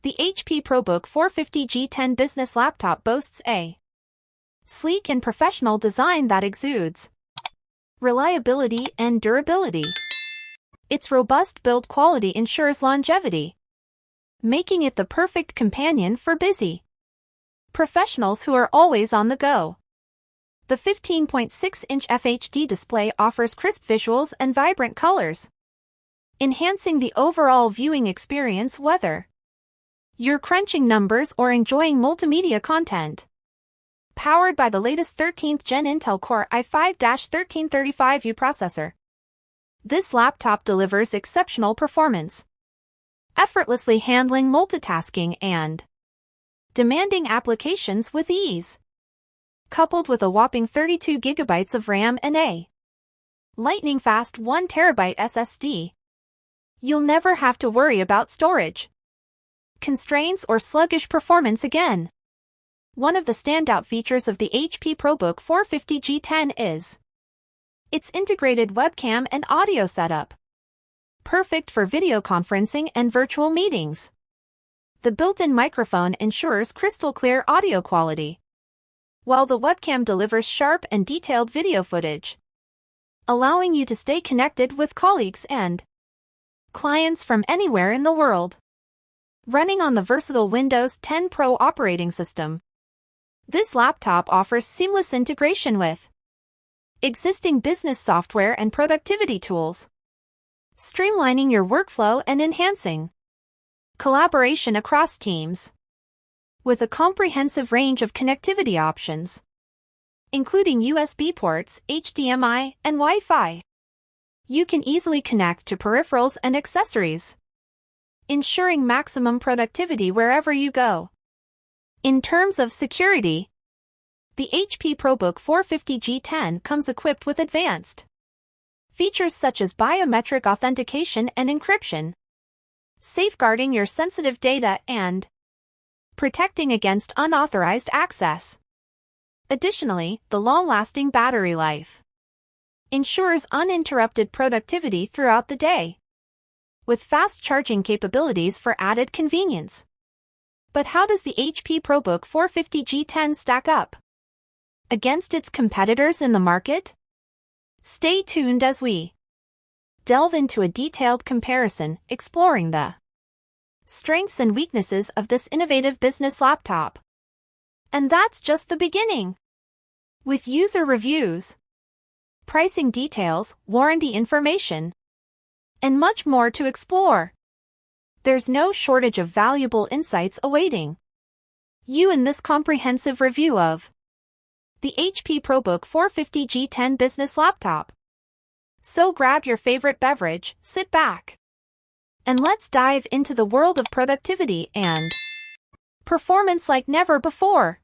The HP ProBook 450 G10 Business Laptop boasts a sleek and professional design that exudes reliability and durability. Its robust build quality ensures longevity, making it the perfect companion for busy professionals who are always on the go. The 15.6-inch FHD display offers crisp visuals and vibrant colors, enhancing the overall viewing experience whether you're crunching numbers or enjoying multimedia content. Powered by the latest 13th Gen Intel Core i5-1335U processor, this laptop delivers exceptional performance, effortlessly handling multitasking and demanding applications with ease. Coupled with a whopping 32 GB of RAM and a lightning-fast 1 TB SSD, you'll never have to worry about storage constraints or sluggish performance again. One of the standout features of the HP ProBook 450 G10 is its integrated webcam and audio setup, perfect for video conferencing and virtual meetings. The built-in microphone ensures crystal-clear audio quality, while the webcam delivers sharp and detailed video footage, allowing you to stay connected with colleagues and clients from anywhere in the world. Running on the versatile Windows 10 Pro operating system, this laptop offers seamless integration with existing business software and productivity tools, streamlining your workflow and enhancing collaboration across teams. With a comprehensive range of connectivity options, including USB ports, HDMI, and Wi-Fi, you can easily connect to peripherals and accessories, ensuring maximum productivity wherever you go. In terms of security, the HP ProBook 450 G10 comes equipped with advanced features such as biometric authentication and encryption, safeguarding your sensitive data and protecting against unauthorized access. Additionally, the long-lasting battery life ensures uninterrupted productivity throughout the day, with fast charging capabilities for added convenience. But how does the HP ProBook 450 G10 stack up against its competitors in the market? Stay tuned as we delve into a detailed comparison, exploring the strengths and weaknesses of this innovative business laptop. And that's just the beginning. With user reviews, pricing details, warranty information, and much more to explore, there's no shortage of valuable insights awaiting you in this comprehensive review of the HP ProBook 450 G10 Business Laptop. So grab your favorite beverage, sit back, and let's dive into the world of productivity and performance like never before.